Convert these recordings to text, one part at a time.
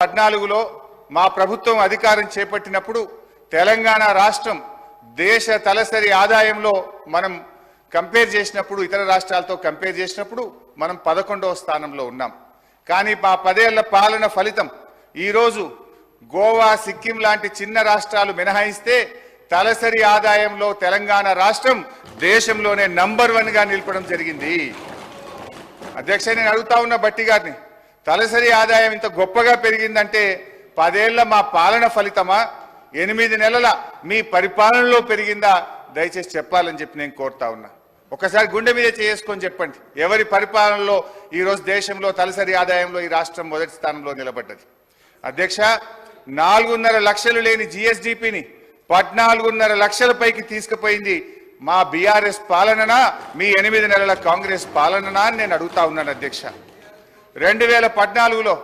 14లో మా ప్రభుత్వం అధికారం చేపట్టినప్పుడు తెలంగాణ రాష్ట్రం దేశ తలసరి ఆదాయంలో మనం కంపేర్ చేసినప్పుడు ఇతర రాష్ట్రాలతో కంపేర్ చేసినప్పుడు మనం 11వ స్థానంలో ఉన్నాం. కానీ మా 10 ఏళ్ల పాలన ఫలితం ఈ రోజు గోవా, సిక్కిం లాంటి చిన్న రాష్ట్రాలు మినహాయిస్తే తలసరి ఆదాయంలో తెలంగాణ రాష్ట్రం దేశంలోనే నంబర్ 1 గా నిలపడం జరిగింది. అధ్యక్ష, నేను అడుగుతా ఉన్న బట్టి గారిని, తలసరి ఆదాయం ఇంత గొప్పగా పెరిగిందంటే 10 ఏళ్ల మా పాలన ఫలితమా, 8 నెలల మీ పరిపాలనలో పెరిగిందా? దయచేసి చెప్పాలని చెప్పి నేను కోరుతా ఉన్నా. ఒకసారి గుండె మీద చేసుకొని చెప్పండి, ఎవరి పరిపాలనలో ఈరోజు దేశంలో తలసరి ఆదాయంలో ఈ రాష్ట్రం మొదటి స్థానంలో నిలబడ్డది? అధ్యక్ష, 4.5 లక్షలు లేని జిఎస్డిపిని 14.5 లక్షల పైకి తీసుకుపోయింది మా బీఆర్ఎస్ పాలననా, మీ 8 నెలల కాంగ్రెస్ పాలననా అని నేను అడుగుతా ఉన్నాను. అధ్యక్ష, 2014లో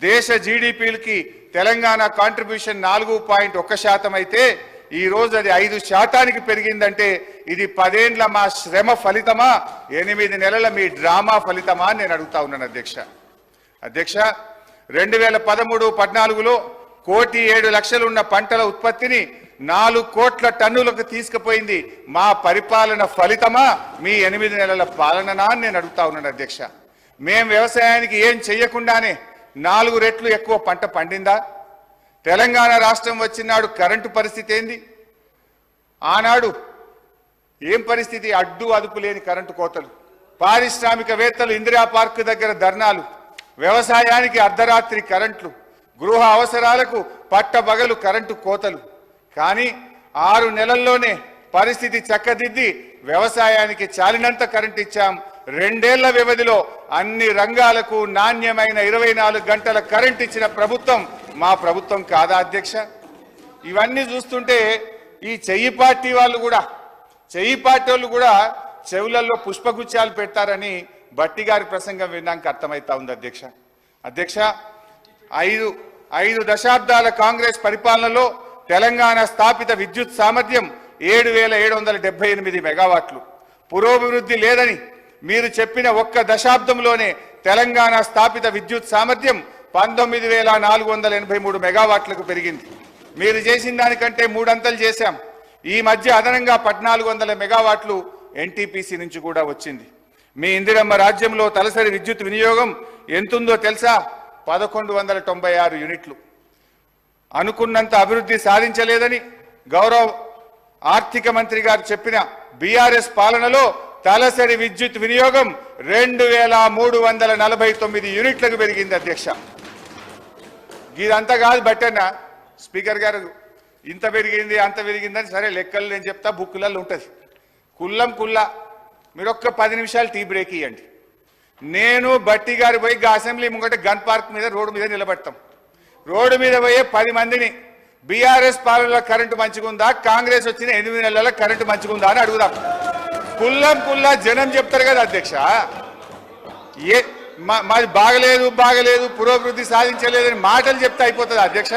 దేశ జీడిపికి తెలంగాణ కాంట్రిబ్యూషన్ 4.1% అయితే ఈ రోజు అది 5% పెరిగిందంటే ఇది 10 ఏళ్ల మా శ్రమ ఫలితమా, 8 నెలల మీ డ్రామా ఫలితమా అని నేను అడుగుతా ఉన్నాను. అధ్యక్ష, 2013-14లో 1,07,00,000 ఉన్న పంటల ఉత్పత్తిని 4 కోట్ల టన్నులకు తీసుకుపోయింది మా పరిపాలన ఫలితమా, మీ 8 నెలల పాలననా అని నేను అడుగుతా ఉన్నాను. అధ్యక్ష, మేం వ్యవసాయానికి ఏం చెయ్యకుండానే 4 రెట్లు ఎక్కువ పంట పండిందా? తెలంగాణ రాష్ట్రం వచ్చినాడు కరెంటు పరిస్థితి ఏంది? ఆనాడు ఏం పరిస్థితి? అడ్డు అదుపు లేని కరెంటు కోతలు, పారిశ్రామికవేత్తలు ఇందిరా పార్క్ దగ్గర ధర్నాలు, వ్యవసాయానికి అర్ధరాత్రి కరెంట్లు, గృహ అవసరాలకు పట్టబగలు కరెంటు కోతలు. కానీ 6 నెలల్లోనే పరిస్థితి చక్కదిద్ది వ్యవసాయానికి చాలినంత కరెంట్ ఇచ్చాం. 2 ఏళ్ల వ్యవధిలో అన్ని రంగాలకు నాణ్యమైన 24 గంటల కరెంట్ ఇచ్చిన ప్రభుత్వం మా ప్రభుత్వం కాదా? అధ్యక్ష, ఇవన్నీ చూస్తుంటే ఈ చెయ్యి పార్టీ వాళ్ళు కూడా చెవులలో పుష్పగుచ్చాలు పెడతారని బట్టి గారి ప్రసంగం విన్నాక అర్థమవుతా ఉంది. అధ్యక్ష, 5 దశాబ్దాల కాంగ్రెస్ పరిపాలనలో తెలంగాణ స్థాపిత విద్యుత్ సామర్థ్యం 7,778 మెగావాట్లు. పురోభివృద్ధి లేదని మీరు చెప్పిన ఒక్క దశాబ్దంలోనే తెలంగాణ స్థాపిత విద్యుత్ సామర్థ్యం 19,483 మెగావాట్లకు పెరిగింది. మీరు చేసిన దానికంటే 3 అంతలు చేశాం. ఈ మధ్య అదనంగా 1,400 మెగావాట్లు ఎన్టీపీసీ నుంచి కూడా వచ్చింది. మీ ఇందిరమ్మ రాజ్యంలో తలసరి విద్యుత్ వినియోగం ఎంతుందో తెలుసా? 1,196 యూనిట్లు. అనుకున్నంత అభివృద్ధి సాధించలేదని గౌరవ ఆర్థిక మంత్రి గారు చెప్పిన బీఆర్ఎస్ పాలనలో తలసరి విద్యుత్ వినియోగం 2,349 యూనిట్లకు పెరిగింది. అధ్యక్ష, ఇదంతా కాదు బట్టన్నా, స్పీకర్ గారు ఇంత పెరిగింది అంత పెరిగిందని సరే లెక్కలు నేను చెప్తా, బుక్కులలో ఉంటుంది. కుల్లా మీరు ఒక్క 10 నిమిషాలు టీ బ్రేక్ ఇవ్వండి. నేను బట్టి గారు పోయి అసెంబ్లీ ముంగట గన్ పార్క్ మీద రోడ్డు మీద నిలబడతాం. రోడ్డు మీద పోయే 10 మందిని బీఆర్ఎస్ పాలనలో కరెంటు మంచిగుందా, కాంగ్రెస్ వచ్చిన 8 నెలల కరెంటు మంచిగుందా అని అడుగుదాం. కుల్లా జనం చెప్తారు కదా అధ్యక్ష. మాది బాగలేదు పురోభివృద్ధి సాధించలేదని మాటలు చెప్తే అయిపోతుంది అధ్యక్ష?